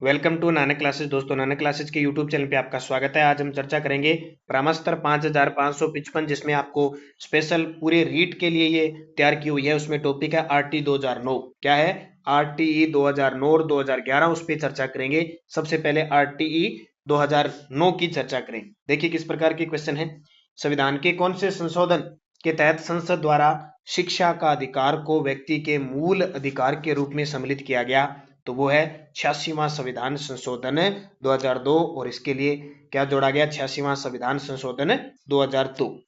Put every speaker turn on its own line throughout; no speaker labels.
Welcome to Nanak classes. दोस्तों, Nanak classes के YouTube channel पे आपका स्वागत है। आज हम चर्चा करेंगे परामर्श 5555, जिसमें आपको स्पेशल पूरे रीट के लिए ये तैयार की हुई है। उसमें टॉपिक है आरटी 2009। क्या है? आरटीई 2009 और 2011, उस पर चर्चा करेंगे। सबसे पहले आरटीई 2009 की चर्चा करें। देखिए किस प्रकार के क्वेश्चन है। संविधान के कौन से संशोधन के तहत संसद द्वारा शिक्षा का अधिकार को व्यक्ति के मूल अधिकार के रूप में सम्मिलित किया गया? तो वो है 86वां संविधान संशोधन 2002। और इसके लिए क्या जोड़ा गया? 86वां संविधान संशोधन 2002।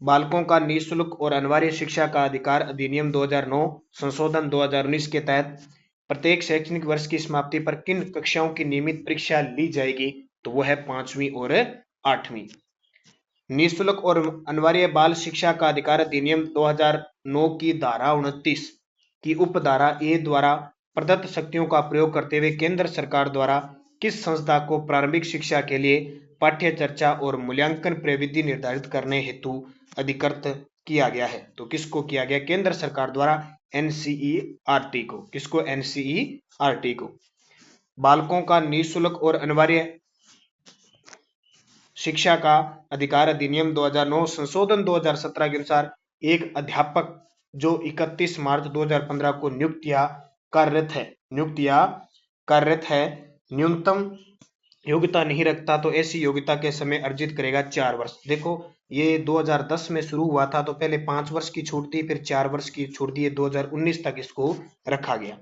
बालकों का निःशुल्क और अनिवार्य शिक्षा का अधिकार अधिनियम 2009 संशोधन 2019 के तहत प्रत्येक शैक्षणिक वर्ष की समाप्ति पर किन कक्षाओं की नियमित परीक्षा ली जाएगी? तो वो है 5वीं और 8वीं। निःशुल्क और अनिवार्य बाल शिक्षा का अधिकार अधिनियम 2009 की धारा 29 की उपधारा ए द्वारा प्रदत्त शक्तियों का प्रयोग करते हुए केंद्र सरकार द्वारा किस संस्था को प्रारंभिक शिक्षा के लिए पाठ्य चर्चा और मूल्यांकन प्रविधि निर्धारित करने हेतु अधिकृत किया गया है? तो किसको किया गया? केंद्र सरकार द्वारा एनसीईआरटी को। किसको? एनसीईआरटी को। बालकों का निःशुल्क और अनिवार्य शिक्षा का अधिकार अधिनियम 2009 संशोधन 2017 के अनुसार एक अध्यापक जो 31 मार्च 2015 को नियुक्त है न्यूनतम योग्यता नहीं रखता, तो ऐसी योग्यता के समय अर्जित करेगा 4 वर्ष। देखो, ये 2010 में शुरू हुआ था, तो पहले 5 वर्ष की छूट थी, फिर 4 वर्ष की छूट दी। 2019 तक इसको रखा गया।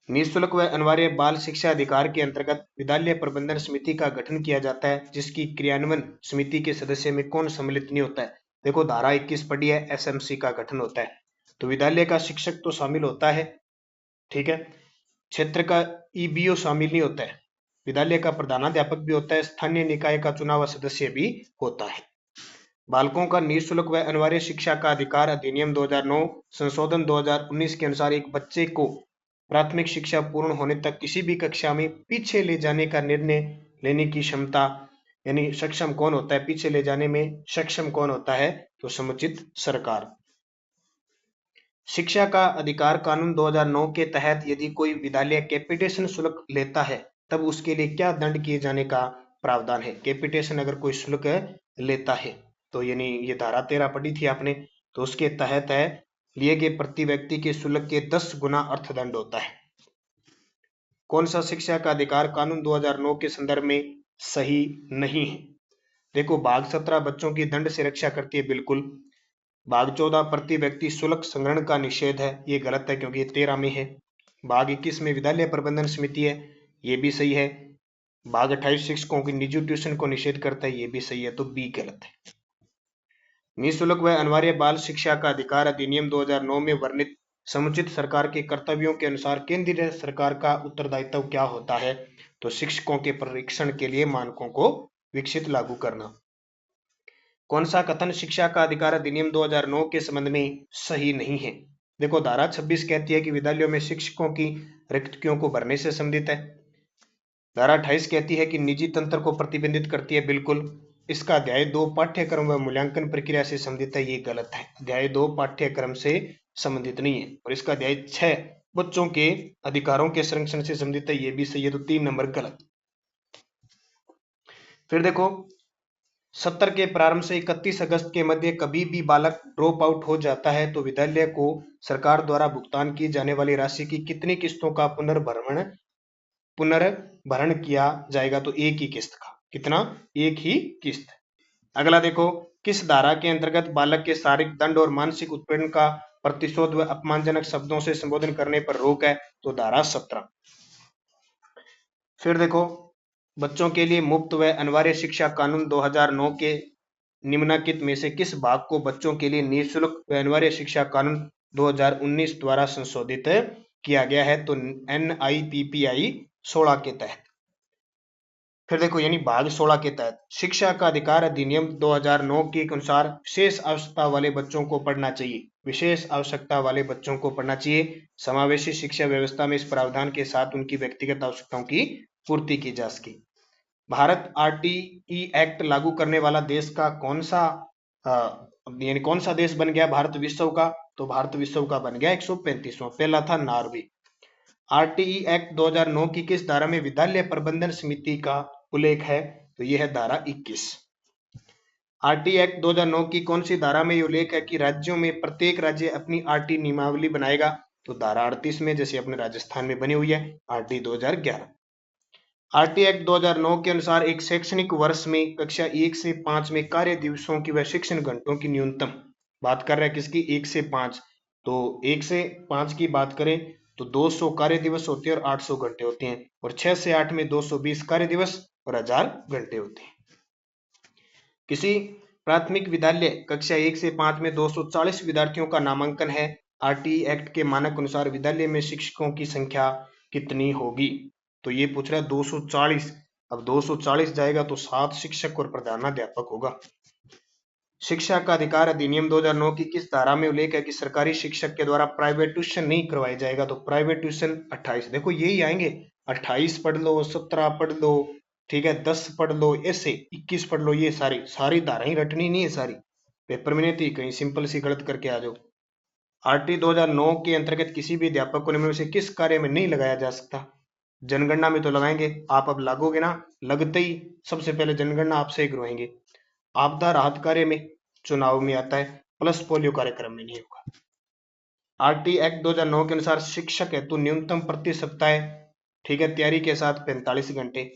निःशुल्क व अनिवार्य बाल शिक्षा अधिकार के अंतर्गत विद्यालय प्रबंधन समिति का गठन किया जाता है, जिसकी क्रियान्वयन समिति के सदस्य में कौन सम्मिलित नहीं होता है? देखो, धारा 21 पढ़ी है, एसएमसी का गठन होता है। तो विद्यालय का शिक्षक तो शामिल होता है, ठीक है। क्षेत्र का ईबीओ शामिल नहीं होता है। विद्यालय का प्रधानाध्यापक भी होता है, स्थानीय निकाय का चुना हुआ सदस्य भी होता है। बालकों का निःशुल्क व अनिवार्य शिक्षा का अधिकार अधिनियम 2009 संशोधन 2019 के अनुसार एक बच्चे को प्राथमिक शिक्षा पूर्ण होने तक किसी भी कक्षा में पीछे ले जाने का निर्णय लेने की क्षमता, यानी सक्षम कौन होता है? पीछे ले जाने में सक्षम कौन होता है? तो समुचित सरकार। शिक्षा का अधिकार कानून 2009 के तहत यदि कोई विद्यालय कैपिटेशन शुल्क लेता है, तब उसके लिए क्या दंड किए जाने का प्रावधान है? कैपिटेशन अगर कोई शुल्क लेता है, तो यानी ये धारा 13 पढ़ी थी आपने, तो उसके तहत है लिए गए प्रति व्यक्ति के शुल्क के 10 गुना अर्थदंड होता है। कौन सा शिक्षा का अधिकार कानून 2009 के संदर्भ में सही नहीं है? देखो, भाग 17 बच्चों की दंड से रक्षा करती है, बिल्कुल। भाग 14 प्रति व्यक्ति शुल्क संग्रहण का निषेध है, ये गलत है क्योंकि ये 13 में है। भाग 21 में विद्यालय प्रबंधन समिति है, ये भी सही है। भाग 28 शिक्षकों की निजी ट्यूशन को निषेध करता है, ये भी सही है, तो बी गलत है। निःशुल्क व अनिवार्य बाल शिक्षा का अधिकार अधिनियम 2009 में वर्णित समुचित सरकार के कर्तव्यों के अनुसार केंद्रीय सरकार का उत्तरदायित्व क्या होता है? तो शिक्षकों के प्रशिक्षण के लिए मानकों को विकसित लागू करना। कौन सा कथन शिक्षा का अधिकार अधिनियम 2009 के संबंध में सही नहीं है? देखो, धारा 26 कहती है कि विद्यालयों में शिक्षकों की रिक्तियों को भरने से संबंधित है। धारा 28 कहती है कि निजी तंत्र को प्रतिबंधित करती है, बिल्कुल। इसका अध्याय 2 पाठ्यक्रम व मूल्यांकन प्रक्रिया से संबंधित है, ये गलत है। अध्याय 2 पाठ्यक्रम से संबंधित नहीं है। और इसका अध्याय 6 बच्चों के अधिकारों के संरक्षण से संबंधित है, ये भी सही है, तो 3 नंबर गलत। फिर देखो, 70 के प्रारंभ से 31 अगस्त के मध्य कभी भी बालक ड्रॉप आउट हो जाता है, तो विद्यालय को सरकार द्वारा भुगतान की जाने वाली राशि की कितनी किस्तों का पुनर्भरण किया जाएगा? तो एक ही किस्त का। कितना? एक ही किस्त। अगला देखो, किस धारा के अंतर्गत बालक के शारीरिक दंड और मानसिक उत्पीड़न का प्रतिशोध व अपमानजनक शब्दों से संबोधन करने पर रोक है? तो धारा 17। फिर देखो, बच्चों के लिए मुफ्त व अनिवार्य शिक्षा कानून 2009 के निम्नलिखित में से किस भाग को बच्चों के लिए निःशुल्क व अनिवार्य शिक्षा कानून 2019 द्वारा संशोधित किया गया है? तो NIPPI 16 के तहत। फिर देखो, यानी भाग 16 के तहत शिक्षा का अधिकार अधिनियम 2009 के अनुसार विशेष आवश्यकता वाले बच्चों को पढ़ना चाहिए। विशेष आवश्यकता वाले बच्चों को पढ़ना चाहिए। समावेशी शिक्षा व्यवस्था में इस प्रावधान के साथ उनकी व्यक्तिगत आवश्यकताओं की पूर्ति की जा सके। भारत RTE एक्ट लागू करने वाला देश का कौन सा यानी कौन सा देश बन गया भारत विश्व का? तो भारत विश्व का बन गया 135वां। पहला था नॉर्वे। आरटीई एक्ट 2009 की किस धारा में विद्यालय प्रबंधन समिति का उल्लेख है? तो यह है धारा 21। आरटी एक्ट 2009 की कौन सी धारा में ये उल्लेख है कि राज्यों में प्रत्येक राज्य अपनी आरटी नियमावली बनाएगा? तो धारा 38 में, जैसे अपने राजस्थान में बनी हुई है आरटी 2011। आरटी एक्ट 2009 के अनुसार एक शैक्षणिक वर्ष में कक्षा 1 से 5 में कार्य दिवसों की व शिक्षण घंटों की न्यूनतम, बात कर रहे हैं किसकी? 1 से 5। तो 1 से 5 की बात करें तो 200 कार्य दिवस होते हैं और 800 घंटे होते हैं, और 6 से 8 में 220 कार्य दिवस और 1000 घंटे होते हैं। किसी प्राथमिक विद्यालय कक्षा 1 से 5 में 240 विद्यार्थियों का नामांकन है। आरटीई एक्ट के मानक अनुसार विद्यालय में शिक्षकों की संख्या कितनी होगी? तो ये पूछ रहा है 240। अब 240 जाएगा तो 7 शिक्षक और प्रधानाध्यापक होगा। शिक्षा का अधिकार अधिनियम 2009 की किस धारा में उल्लेख है कि सरकारी शिक्षक के द्वारा प्राइवेट ट्यूशन नहीं करवाई जाएगा? तो प्राइवेट ट्यूशन 28। देखो यही आएंगे, 28 पढ़ लो, 17 पढ़ लो, ठीक है, 10 पढ़ लो, ऐसे 21 पढ़ लो, ये सारी सारी धाराएं रटनी नहीं है सारी, पेपर में नहीं थी, कहीं सिंपल सी गलत करके आ जाओ। आरटी 2009 के अंतर्गत किसी भी अध्यापक को निम्न में से किस कार्य में नहीं लगाया जा सकता? जनगणना में तो लगाएंगे, आप अब लागोगे ना, लगते ही सबसे पहले जनगणना आपसे ही करवाएंगे। आपदा राहत कार्य में, चुनाव में आता है, प्लस पोलियो कार्यक्रम में नहीं होगा। आरटी एक्ट 2009 के अनुसार शिक्षक हेतु न्यूनतम प्रति सप्ताह, ठीक है, तैयारी के साथ 45 घंटे।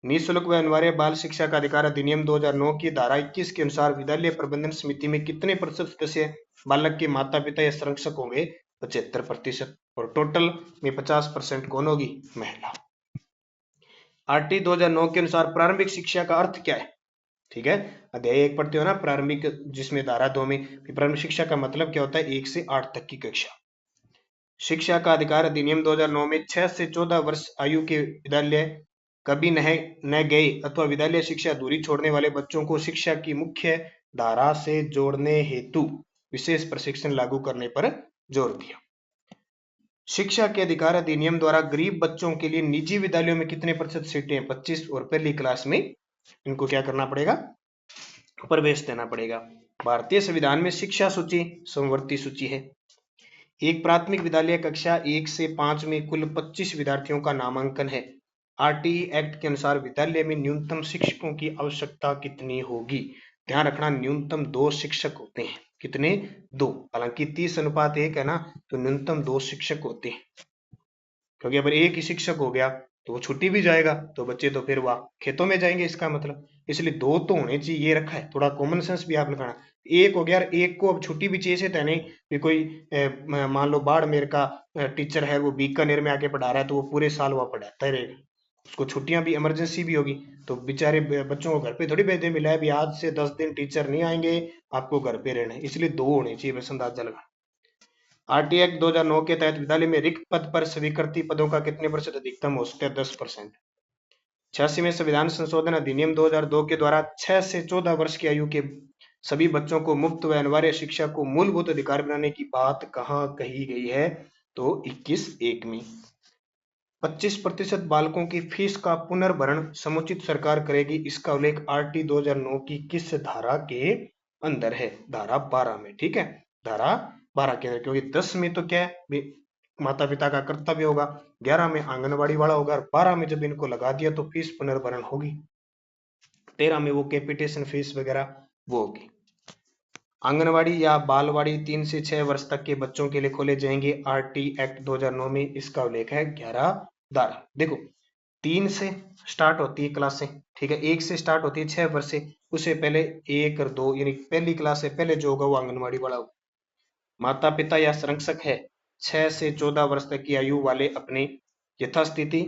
निःशुल्क व अनिवार्य बाल शिक्षा का अधिकार अधिनियम 2009 की धारा 21 के अनुसार विद्यालय प्रबंधन समिति में कितने प्रतिशत सदस्य बालक के माता पिता या संरक्षक होंगे? 75%। और टोटल में 50% कौन होगी? महिला। आरटी 2009 के अनुसार प्रारंभिक शिक्षा का अर्थ क्या है? ठीक है, अध्याय 1 पढ़ते हो ना प्रारंभिक, जिसमें धारा 2 में प्रारंभिक शिक्षा का मतलब क्या होता है? 1 से 8 तक की कक्षा। शिक्षा का अधिकार अधिनियम 2009 में 6 से 14 वर्ष आयु के विद्यालय कभी न गए अथवा विद्यालय शिक्षा अधूरी छोड़ने वाले बच्चों को शिक्षा की मुख्य धारा से जोड़ने हेतु विशेष प्रशिक्षण लागू करने पर जोर दिया। शिक्षा के अधिकार अधिनियम द्वारा गरीब बच्चों के लिए निजी विद्यालयों में कितने प्रतिशत सीटें? 25। और पहली क्लास में इनको क्या करना पड़ेगा? प्रवेश देना पड़ेगा। भारतीय संविधान में शिक्षा सूची समवर्ती सूची है। एक प्राथमिक विद्यालय कक्षा 1 से 5 में कुल 25 विद्यार्थियों का नामांकन है। आरटीई एक्ट के अनुसार विद्यालय में न्यूनतम शिक्षकों की आवश्यकता कितनी होगी? ध्यान रखना, न्यूनतम 2 शिक्षक होते हैं। कितने? 2। हालांकि 30:1 है ना, तो न्यूनतम 2 शिक्षक होते हैं, क्योंकि अगर एक ही शिक्षक हो गया तो वो छुट्टी भी जाएगा तो बच्चे तो फिर वह खेतों में जाएंगे, इसका मतलब। इसलिए 2 तो होने चाहिए, ये रखा है, थोड़ा कॉमन सेंस भी आप लगाना। एक हो गया, एक को अब छुट्टी भी चाहिए से तो नहीं कि कोई मान लो बाड़मेर का टीचर है, वो बीकानेर में आके पढ़ा रहा है तो वो पूरे साल वह पढ़ाता ही रहेगा, उसको छुट्टियां भी इमरजेंसी भी होगी, तो बेचारे बच्चों को घर पे थोड़ी भेजने मिला है भी आज से 10 दिन टीचर नहीं आएंगे, आपको घर पे रहना है। इसलिए 2 होने चाहिए, बस अंदाजा लगा। आरटी एक्ट 2009 के तहत विद्यालय में रिक्त पद पर स्वीकृति पदों का कितने प्रतिशत अधिकतम हो सकता है? 10%। 86वें संविधान संशोधन अधिनियम 2002 के द्वारा 6 से 14 वर्ष की आयु के सभी बच्चों को मुफ्त व अनिवार्य शिक्षा को मूलभूत अधिकार बनाने की बात कहाँ कही गई है? तो 21(1) में। 25% बालकों की फीस का पुनर्भरण समुचित सरकार करेगी, इसका उल्लेख आरटी 2009 की किस धारा के अंदर है? धारा 12 में। ठीक है, धारा 12 के अंदर, क्योंकि 10 में तो क्या है, माता पिता का कर्तव्य होगा, 11 में आंगनबाड़ी वाला होगा, और 12 में जब इनको लगा दिया तो फीस पुनर्भरण होगी, 13 में वो कैपिटेशन फीस वगैरह वो होगी। आंगनवाड़ी या बालवाड़ी 3 से 6 वर्ष तक के बच्चों के लिए खोले जाएंगे। आरटी एक्ट 2009 में इसका उल्लेख है 11 धारा। देखो 3 से स्टार्ट होती है क्लासें, ठीक है, 1 से स्टार्ट होती है 6 वर्ष से, उससे पहले 1 और 2 यानी पहली क्लास से पहले जो होगा वो आंगनवाड़ी वाला होगा। माता पिता या संरक्षक है 6 से 14 वर्ष तक की आयु वाले अपने यथास्थिति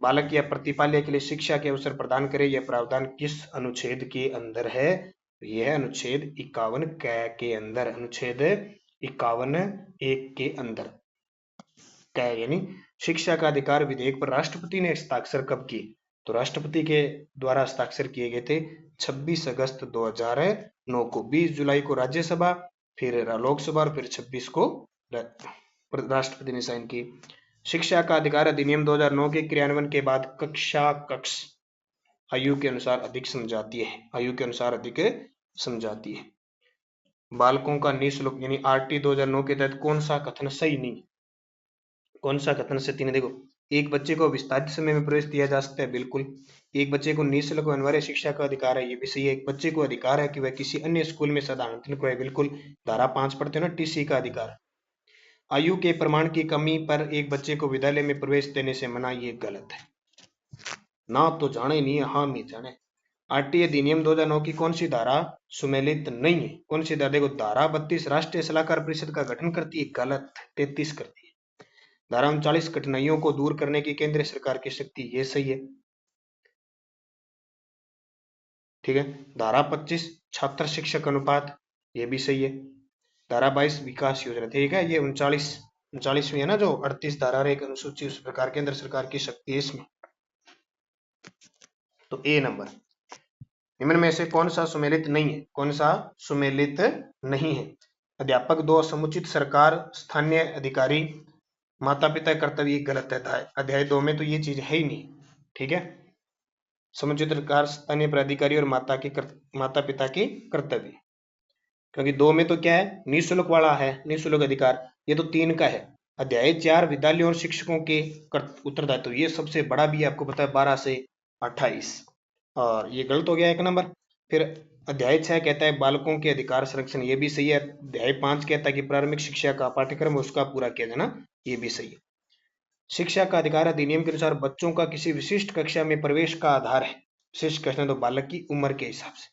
बालक या प्रतिपाल्य के लिए शिक्षा के अवसर प्रदान करे। यह प्रावधान किस अनुच्छेद के अंदर है? यह अनुच्छेद 51 के अंदर, अनुच्छेद 51(1) के अंदर यानी शिक्षा का अधिकार विधेयक पर राष्ट्रपति ने हस्ताक्षर कब किए? तो राष्ट्रपति के द्वारा हस्ताक्षर किए गए थे 26 अगस्त 2009 को, 20 जुलाई को राज्यसभा, फिर लोकसभा, और फिर 26 को राष्ट्रपति ने साइन की। शिक्षा का अधिकार अधिनियम 2009 के क्रियान्वयन के बाद कक्ष आयु के अनुसार अधिक समझाती है, आयु के अनुसार अधिक समझाती है। बालकों का निःशुल्क यानी आरटी 2009 के तहत कौन सा कथन सही नहीं? कौन सा कथन सत्य नहीं? देखो, एक बच्चे को विस्तारित समय में प्रवेश दिया जा सकता है, बिल्कुल। एक बच्चे को निःशुल्क व अनिवार्य शिक्षा का अधिकार है, ये भी सही है। एक बच्चे को अधिकार है कि वह किसी अन्य स्कूल में साधारणतः को है, बिल्कुल। धारा 5 पढ़ते हो ना, टीसी का अधिकार। आयु के प्रमाण की कमी पर एक बच्चे को विद्यालय में प्रवेश देने से मना, ये गलत है। ना तो जाने नहीं है, हाँ नहीं जाने। आरटीए अधिनियम 2009 की कौन सी धारा सुमेलित नहीं है? कौन सी धारा? देखो, धारा 32 राष्ट्रीय सलाहकार परिषद का गठन करती है, गलत। 33 करती है। धारा 39 कठिनाइयों को दूर करने की केंद्र सरकार की शक्ति, ये सही है। ठीक है। धारा 25 छात्र शिक्षक अनुपात, ये भी सही है। धारा 22 विकास योजना, ठीक है। ये 39वीं है ना, जो 38 धारा और एक अनुसूची, उस प्रकार केंद्र सरकार की शक्ति है इसमें। तो ए नंबर। निम्न में से कौन सा सुमेलित नहीं है? कौन सा सुमेलित नहीं है? अध्यापक 2 समुचित सरकार स्थानीय अधिकारी माता पिता कर्तव्य, गलत है। अध्याय 2 में तो ये चीज है ही नहीं। ठीक है। समुचित सरकार स्थानीय प्राधिकारी और माता पिता की कर्तव्य, क्योंकि 2 में तो क्या है, निःशुल्क वाला है, निःशुल्क अधिकार। ये तो 3 का है। अध्याय 4 विद्यालयों और शिक्षकों के उत्तरदायित्व, तो ये सबसे बड़ा भी आपको पता है, 12 से 28, और ये गलत हो गया 1 नंबर। फिर अध्याय 6 कहता है बालकों के अधिकार संरक्षण, ये भी सही है। अध्याय 5 कहता है कि प्रारंभिक शिक्षा का पाठ्यक्रम उसका पूरा किया जाना, ये भी सही है। शिक्षा का अधिकार अधिनियम के अनुसार बच्चों का किसी विशिष्ट कक्षा में प्रवेश का आधार है। विशिष्ट कक्षा तो बालक की उम्र के हिसाब से।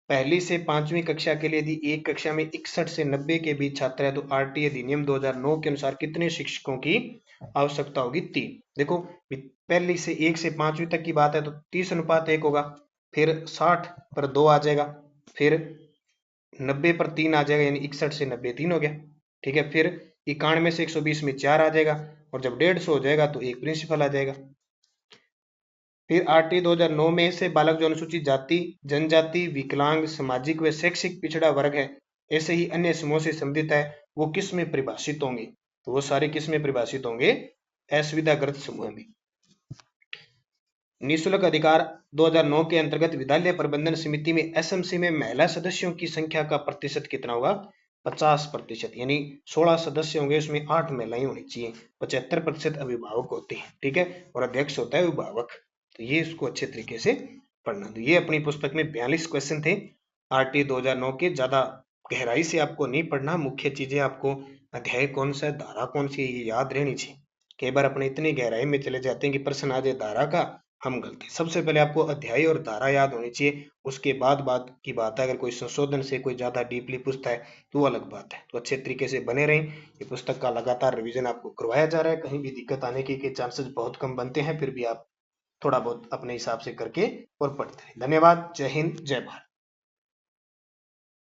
पहली से 5वीं कक्षा के लिए यदि एक कक्षा में 61 से 90 के बीच छात्र है, तो आरटी अधिनियम 2009 के अनुसार कितने शिक्षकों की आवश्यकता होगी? 3। देखो, पहली से 1 से 5वीं तक की बात है तो 30:1 होगा, फिर 60 पर 2 आ जाएगा, फिर 90 पर 3 आ जाएगा, यानी 61 से 90 3 हो गया। ठीक है। फिर 91 से 120 में 4 आ जाएगा, और जब 150 हो जाएगा तो एक प्रिंसिपल आ जाएगा। फिर आरटी 2009 में से बालक जो अनुसूचित जाति, जनजाति, विकलांग, सामाजिक व शैक्षिक पिछड़ा वर्ग है, ऐसे ही अन्य समूह से संबंधित है, वो किस में परिभाषित होंगे? तो वो सारे किस में परिभाषित होंगे? असुविधाग्रस्त समूह में। निःशुल्क अधिकार 2009 के अंतर्गत विद्यालय प्रबंधन समिति में एसएमसी में महिला सदस्यों की संख्या का प्रतिशत कितना होगा? 50%, यानी 16 सदस्य होंगे, उसमें 8 महिलाएं होनी चाहिए। 75% अभिभावक होते हैं। ठीक है। और अध्यक्ष होता है अभिभावक। तो ये इसको अच्छे तरीके से पढ़ना। तो ये अपनी पुस्तक में 42 क्वेश्चन थे आरटी 2009 के। ज्यादा गहराई से आपको नहीं पढ़ना, मुख्य चीजें आपको अध्याय कौन सा है, धारा कौन सी है, ये याद रहनी चाहिए। कई बार अपने इतनी गहराई में चले जाते हैं कि प्रश्न आ जाए धारा का, हम गलती। सबसे पहले आपको अध्याय और धारा याद होनी चाहिए, उसके बाद बात की बात है। अगर कोई संशोधन से कोई ज्यादा डीपली पूछता है तो वो अलग बात है। तो अच्छे तरीके से बने रहें। ये पुस्तक का लगातार रिवीजन आपको करवाया जा रहा है, कहीं भी दिक्कत आने के चांसेस बहुत कम बनते हैं, फिर भी आप थोड़ा बहुत अपने हिसाब से करके और पढ़ते हैं। धन्यवाद। जय हिंद, जय भारत।